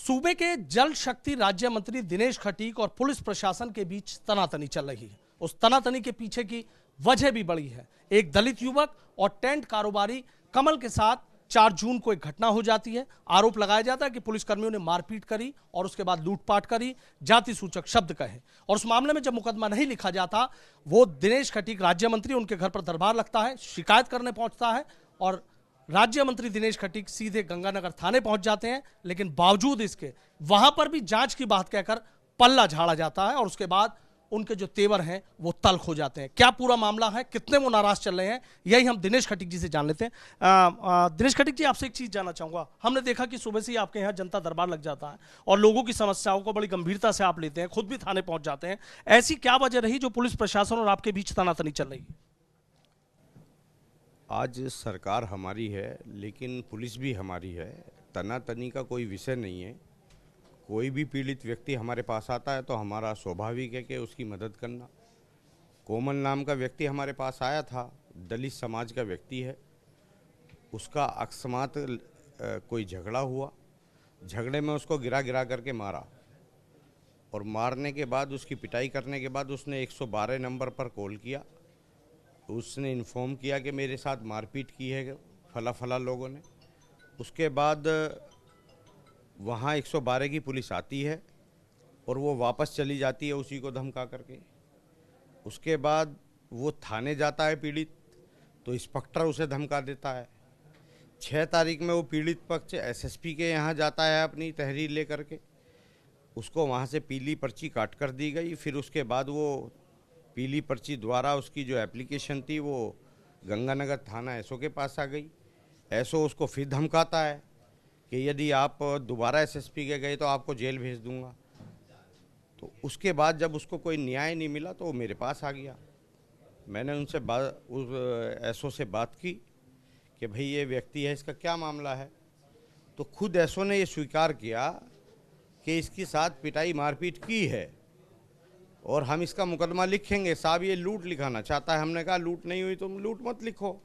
सूबे के जल शक्ति राज्य मंत्री दिनेश खटीक और पुलिस प्रशासन के बीच तनातनी चल रही है। उस तनातनी के पीछे की वजह भी बड़ी है। एक दलित युवक और टेंट कारोबारी कमल के साथ 4 जून को एक घटना हो जाती है। आरोप लगाया जाता है कि पुलिसकर्मियों ने मारपीट करी और उसके बाद लूटपाट करी, जाति सूचक शब्द कहे। और उस मामले में जब मुकदमा नहीं लिखा जाता, वो दिनेश खटीक राज्य मंत्री, उनके घर पर दरबार लगता है, शिकायत करने पहुंचता है और राज्य मंत्री दिनेश खटीक सीधे गंगानगर थाने पहुंच जाते हैं। लेकिन बावजूद इसके वहां पर भी जांच की बात कहकर पल्ला झाड़ा जाता है और उसके बाद उनके जो तेवर हैं वो तल्ख हो जाते हैं। क्या पूरा मामला है, कितने वो नाराज चल रहे हैं, यही हम दिनेश खटीक जी से जान लेते हैं। दिनेश खटीक जी, आपसे एक चीज जानना चाहूंगा। हमने देखा कि सुबह से ही आपके यहाँ जनता दरबार लग जाता है और लोगों की समस्याओं को बड़ी गंभीरता से आप लेते हैं, खुद भी थाने पहुंच जाते हैं। ऐसी क्या वजह रही जो पुलिस प्रशासन और आपके बीच तनातनी चल रही है? आज सरकार हमारी है, लेकिन पुलिस भी हमारी है। तनातनी का कोई विषय नहीं है। कोई भी पीड़ित व्यक्ति हमारे पास आता है तो हमारा स्वाभाविक है कि उसकी मदद करना। कोमल नाम का व्यक्ति हमारे पास आया था, दलित समाज का व्यक्ति है। उसका अकस्मात कोई झगड़ा हुआ, झगड़े में उसको गिरा गिरा करके मारा और मारने के बाद उसकी पिटाई करने के बाद उसने 112 नंबर पर कॉल किया। उसने इन्फॉर्म किया कि मेरे साथ मारपीट की है फला फला लोगों ने। उसके बाद वहाँ 112 की पुलिस आती है और वो वापस चली जाती है उसी को धमका करके। उसके बाद वो थाने जाता है पीड़ित, तो इंस्पेक्टर उसे धमका देता है। 6 तारीख में वो पीड़ित पक्ष एसएसपी के यहाँ जाता है अपनी तहरीर लेकर के। उसको वहाँ से पीली पर्ची काट कर दी गई। फिर उसके बाद वो पीली पर्ची द्वारा उसकी जो एप्लीकेशन थी वो गंगानगर थाना एसओ के पास आ गई। एसओ उसको फिर धमकाता है कि यदि आप दोबारा एसएसपी के गए तो आपको जेल भेज दूंगा। तो उसके बाद जब उसको कोई न्याय नहीं मिला तो वो मेरे पास आ गया। मैंने उनसे उस एसओ से बात की कि भाई ये व्यक्ति है, इसका क्या मामला है। तो खुद एसओ ने ये स्वीकार किया कि इसके साथ पिटाई मारपीट की है और हम इसका मुकदमा लिखेंगे। साहब ये लूट लिखाना चाहता है। हमने कहा लूट नहीं हुई, तुम लूट मत लिखो।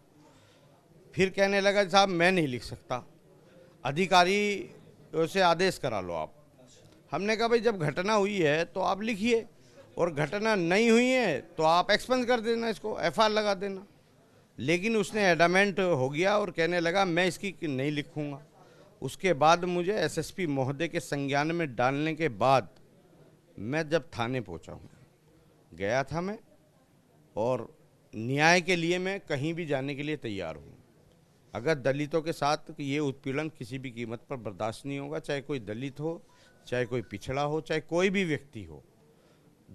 फिर कहने लगा साहब मैं नहीं लिख सकता, अधिकारी से आदेश करा लो आप। हमने कहा भाई जब घटना हुई है तो आप लिखिए, और घटना नहीं हुई है तो आप एक्सपेंस कर देना, इसको एफआईआर लगा देना। लेकिन उसने एडमेंट हो गया और कहने लगा मैं इसकी नहीं लिखूंगा। उसके बाद मुझे एसएसपी महोदय के संज्ञान में डालने के बाद मैं जब थाने पहुंचा हूँ, गया था मैं, और न्याय के लिए मैं कहीं भी जाने के लिए तैयार हूँ। अगर दलितों के साथ ये उत्पीड़न किसी भी कीमत पर बर्दाश्त नहीं होगा, चाहे कोई दलित हो, चाहे कोई पिछड़ा हो, चाहे कोई भी व्यक्ति हो।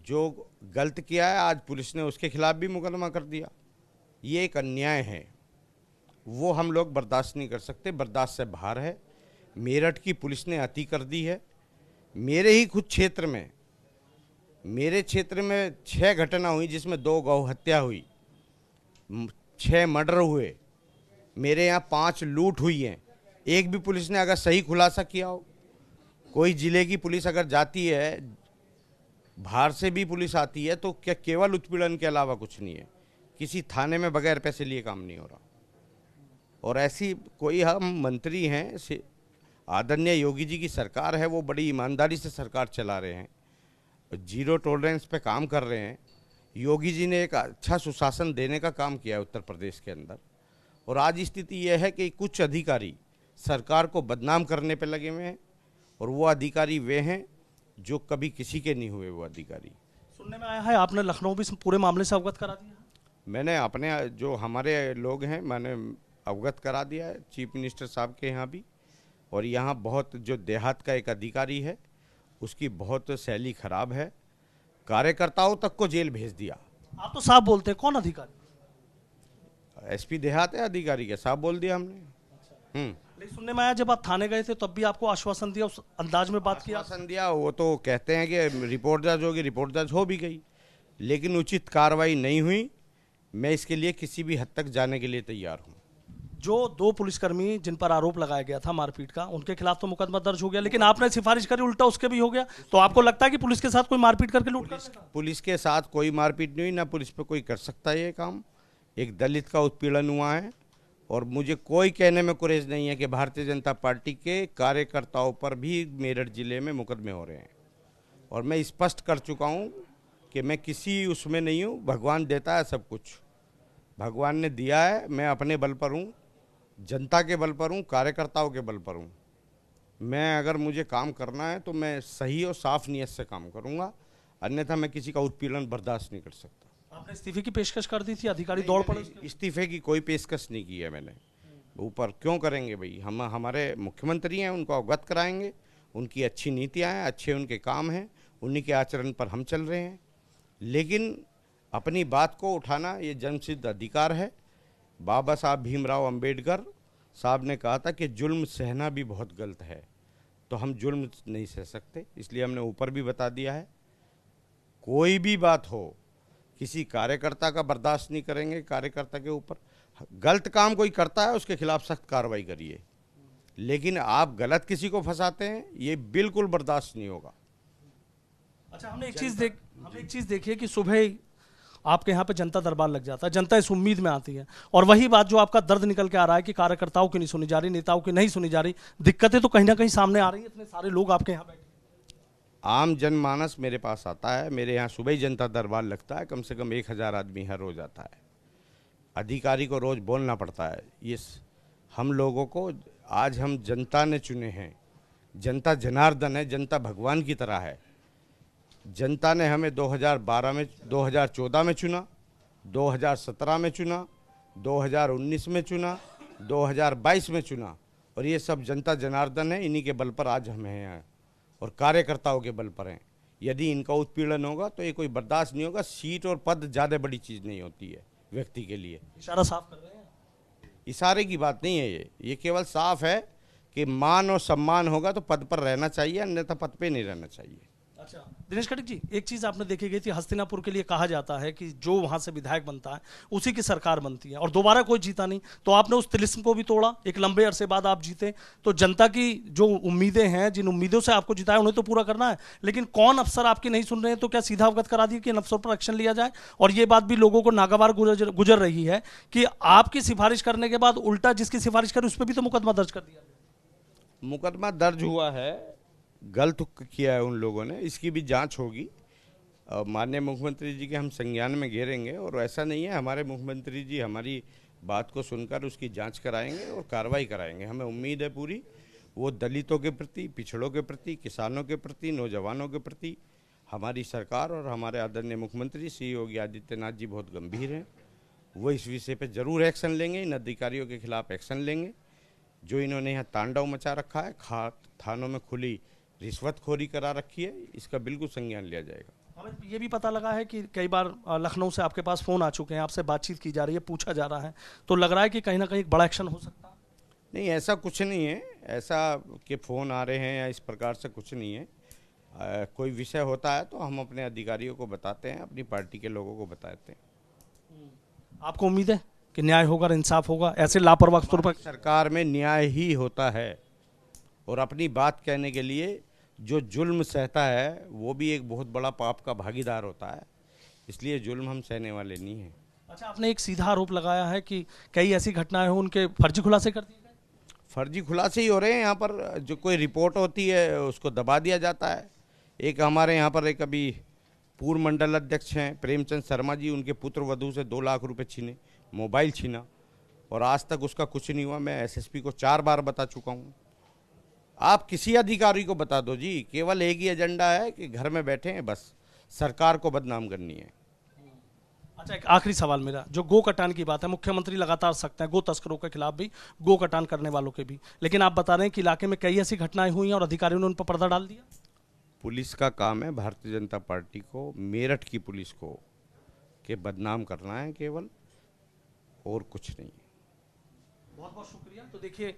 जो गलत किया है आज पुलिस ने उसके खिलाफ भी मुकदमा कर दिया, ये एक अन्याय है। वो हम लोग बर्दाश्त नहीं कर सकते, बर्दाश्त से बाहर है। मेरठ की पुलिस ने अति कर दी है। मेरे ही खुद क्षेत्र में, मेरे क्षेत्र में 6 घटना हुई जिसमें 2 गौ हत्या हुई, 6 मर्डर हुए, मेरे यहाँ 5 लूट हुई हैं। एक भी पुलिस ने अगर सही खुलासा किया हो, कोई ज़िले की पुलिस अगर जाती है, बाहर से भी पुलिस आती है, तो क्या केवल उत्पीड़न के अलावा कुछ नहीं है। किसी थाने में बगैर पैसे लिए काम नहीं हो रहा। और ऐसी कोई हम मंत्री हैं, आदरणीय योगी जी की सरकार है, वो बड़ी ईमानदारी से सरकार चला रहे हैं, जीरो टॉलरेंस पे काम कर रहे हैं। योगी जी ने एक अच्छा सुशासन देने का काम किया है उत्तर प्रदेश के अंदर। और आज स्थिति यह है कि कुछ अधिकारी सरकार को बदनाम करने पे लगे हुए हैं, और वो अधिकारी वे हैं जो कभी किसी के नहीं हुए। वो अधिकारी, सुनने में आया है आपने लखनऊ भी पूरे मामले से अवगत करा दिया? मैंने अपने जो हमारे लोग हैं मैंने अवगत करा दिया है, चीफ मिनिस्टर साहब के यहाँ भी। और यहाँ बहुत जो देहात का एक अधिकारी है उसकी बहुत शैली खराब है, कार्यकर्ताओं तक को जेल भेज दिया। आप तो साफ बोलते हैं, कौन अधिकारी? एसपी देहात है अधिकारी के, साफ बोल दिया हमने। लेकिन सुनने में आया जब आप थाने गए थे तब भी आपको आश्वासन दिया, उस अंदाज में बात किया? आश्वासन दिया, वो तो कहते हैं कि रिपोर्ट दर्ज होगी, रिपोर्ट दर्ज हो भी गई, लेकिन उचित कार्रवाई नहीं हुई। मैं इसके लिए किसी भी हद तक जाने के लिए तैयार हूँ। जो 2 पुलिसकर्मी जिन पर आरोप लगाया गया था मारपीट का, उनके खिलाफ तो मुकदमा दर्ज हो गया, लेकिन आपने सिफारिश करी उल्टा उसके भी हो गया। तो आपको लगता है कि पुलिस के साथ कोई मारपीट करके लूट कर? पुलिस के साथ कोई मारपीट नहीं हुई, ना पुलिस पे कोई कर सकता है ये काम। एक दलित का उत्पीड़न हुआ है, और मुझे कोई कहने में गुरेज नहीं है कि भारतीय जनता पार्टी के कार्यकर्ताओं पर भी मेरठ जिले में मुकदमे हो रहे हैं। और मैं स्पष्ट कर चुका हूं कि मैं किसी उसमें नहीं हूं, भगवान देता है सब कुछ, भगवान ने दिया है, मैं अपने बल पर हूं, जनता के बल पर हूं, कार्यकर्ताओं के बल पर हूं। मैं अगर मुझे काम करना है तो मैं सही और साफ नीयत से काम करूंगा, अन्यथा मैं किसी का उत्पीड़न बर्दाश्त नहीं कर सकता। आपने इस्तीफे की पेशकश कर दी थी, अधिकारी दौड़ पड़े? इस्तीफे की कोई पेशकश नहीं की है मैंने। ऊपर क्यों करेंगे भाई, हम हमारे मुख्यमंत्री हैं, उनको अवगत कराएंगे, उनकी अच्छी नीतियाँ हैं, अच्छे उनके काम हैं, उन्हीं के आचरण पर हम चल रहे हैं। लेकिन अपनी बात को उठाना ये जन्मसिद्ध अधिकार है। बाबा साहब भीमराव अंबेडकर साहब ने कहा था कि जुल्म सहना भी बहुत गलत है, तो हम जुल्म नहीं सह सकते, इसलिए हमने ऊपर भी बता दिया है कोई भी बात हो किसी कार्यकर्ता का बर्दाश्त नहीं करेंगे। कार्यकर्ता के ऊपर गलत काम कोई करता है उसके खिलाफ सख्त कार्रवाई करिए, लेकिन आप गलत किसी को फंसाते हैं ये बिल्कुल बर्दाश्त नहीं होगा। अच्छा, हमने एक चीज देखी है कि सुबह ही आपके यहाँ पे जनता दरबार लग जाता है, जनता इस उम्मीद में आती है, और वही बात जो आपका दर्द निकल के आ रहा है कि कार्यकर्ताओं की नहीं सुनी जा रही, नेताओं की नहीं सुनी जा रही, दिक्कतें तो कहीं ना कहीं सामने आ रही है। इतने सारे लोग आपके यहाँ बैठे, आम जनमानस मेरे पास आता है, मेरे यहाँ सुबह ही जनता दरबार लगता है, कम से कम 1000 आदमी हर रोज आता है। अधिकारी को रोज बोलना पड़ता है। ये हम लोगों को आज हम जनता ने चुने हैं, जनता जनार्दन है, जनता भगवान की तरह है। जनता ने हमें 2012 में 2014 में चुना, 2017 में चुना, 2019 में चुना, 2022 में चुना, और ये सब जनता जनार्दन है, इन्हीं के बल पर आज हम हैं और कार्यकर्ताओं के बल पर हैं। यदि इनका उत्पीड़न होगा तो ये कोई बर्दाश्त नहीं होगा। सीट और पद ज़्यादा बड़ी चीज़ नहीं होती है व्यक्ति के लिए। इशारा साफ कर रहे हैं? इशारे की बात नहीं है, ये केवल साफ है कि मान और सम्मान होगा तो पद पर रहना चाहिए, अन्यथा पद पे नहीं रहना चाहिए। अच्छा दिनेश खटीक जी, एक चीज आपने देखी गई थी, हस्तिनापुर के लिए कहा जाता है कि जो वहां से विधायक बनता है उसी की सरकार बनती है, और दोबारा कोई जीता नहीं, तो आपने उस तिलिस्म को भी तोड़ा, एक लंबे अरसे बाद आप जीते। तो जनता की जो उम्मीदें हैं, जिन उम्मीदों से आपको जिताया, उन्हें तो पूरा करना है, लेकिन कौन अफसर आपकी नहीं सुन रहे हैं, तो क्या सीधा अवगत करा दिए कि इन अफसर पर एक्शन लिया जाए? और ये बात भी लोगों को नागवार गुजर रही है कि आपकी सिफारिश करने के बाद उल्टा जिसकी सिफारिश करी उस पर भी तो मुकदमा दर्ज कर दिया। मुकदमा दर्ज हुआ है, गलत किया है उन लोगों ने, इसकी भी जांच होगी। माननीय मुख्यमंत्री जी के हम संज्ञान में घेरेंगे, और ऐसा नहीं है, हमारे मुख्यमंत्री जी हमारी बात को सुनकर उसकी जांच कराएंगे और कार्रवाई कराएंगे। हमें उम्मीद है पूरी, वो दलितों के प्रति, पिछड़ों के प्रति, किसानों के प्रति, नौजवानों के प्रति हमारी सरकार और हमारे आदरणीय मुख्यमंत्री श्री योगी आदित्यनाथ जी बहुत गंभीर हैं। वो इस विषय पर जरूर एक्शन लेंगे, इन अधिकारियों के खिलाफ एक्शन लेंगे जो इन्होंने यहाँ तांडव मचा रखा है, थानों में खुली रिश्वतखोरी करा रखी है, इसका बिल्कुल संज्ञान लिया जाएगा। हमें ये भी पता लगा है कि कई बार लखनऊ से आपके पास फोन आ चुके हैं, आपसे बातचीत की जा रही है, पूछा जा रहा है, तो लग रहा है कि कहीं ना कहीं एक बड़ा एक्शन हो सकता है। नहीं, ऐसा कुछ नहीं है, ऐसा कि फ़ोन आ रहे हैं या इस प्रकार से कुछ नहीं है। कोई विषय होता है तो हम अपने अधिकारियों को बताते हैं, अपनी पार्टी के लोगों को बताते हैं। आपको उम्मीद है कि न्याय होगा, इंसाफ होगा? ऐसे लापरवाह तौर पर सरकार में न्याय ही होता है, और अपनी बात कहने के लिए जो जुल्म सहता है वो भी एक बहुत बड़ा पाप का भागीदार होता है, इसलिए जुल्म हम सहने वाले नहीं हैं। अच्छा, आपने एक सीधा आरोप लगाया है कि कई ऐसी घटनाएं हो उनके फर्जी खुलासे कर दिए गए। फर्जी खुलासे ही हो रहे हैं यहाँ पर, जो कोई रिपोर्ट होती है उसको दबा दिया जाता है। एक हमारे यहाँ पर एक अभी पूर्व मंडल अध्यक्ष हैं प्रेमचंद शर्मा जी, उनके पुत्र वधू से 2 लाख रुपए छीने, मोबाइल छीना, और आज तक उसका कुछ नहीं हुआ। मैं एसएसपी को 4 बार बता चुका हूँ। आप किसी अधिकारी को बता दो जी, केवल एक ही एजेंडा है कि घर में बैठे हैं, बस सरकार को बदनाम करनी है। अच्छा, एक आखिरी सवाल मेरा, जो गो कटान की बात है, मुख्यमंत्री लगातार सख्त हैं गो तस्करों के खिलाफ भी, गो कटान करने वालों के भी, लेकिन आप बता रहे हैं कि इलाके में कई ऐसी घटनाएं हुई हैं और अधिकारियों ने उन पर पर्दा डाल दिया। पुलिस का काम है, भारतीय जनता पार्टी को, मेरठ की पुलिस को, के बदनाम करना है केवल, और कुछ नहीं। बहुत बहुत शुक्रिया। तो देखिए,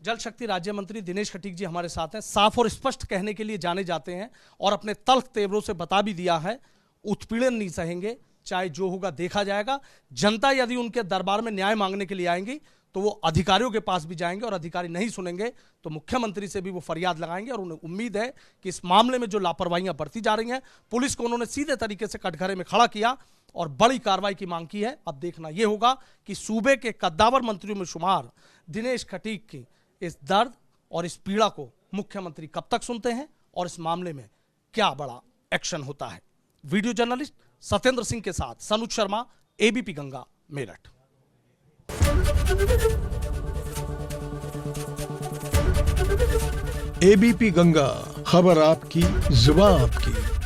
जल शक्ति राज्य मंत्री दिनेश खटीक जी हमारे साथ हैं, साफ और स्पष्ट कहने के लिए जाने जाते हैं, और अपने तल्ख तेवरों से बता भी दिया है, उत्पीड़न नहीं सहेंगे, चाहे जो होगा देखा जाएगा। जनता यदि उनके दरबार में न्याय मांगने के लिए आएंगी तो वो अधिकारियों के पास भी जाएंगे और अधिकारी नहीं सुनेंगे तो मुख्यमंत्री से भी वो फरियाद लगाएंगे। और उन्हें उम्मीद है कि इस मामले में जो लापरवाहियां बरती जा रही हैं, पुलिस को उन्होंने सीधे तरीके से कटघरे में खड़ा किया और बड़ी कार्रवाई की मांग की है। अब देखना यह होगा कि सूबे के कद्दावर मंत्रियों में शुमार दिनेश खटीक की इस दर्द और इस पीड़ा को मुख्यमंत्री कब तक सुनते हैं और इस मामले में क्या बड़ा एक्शन होता है। वीडियो जर्नलिस्ट सत्येंद्र सिंह के साथ सनुज शर्मा, एबीपी गंगा, मेरठ। एबीपी गंगा, खबर आपकी, जुबान आपकी।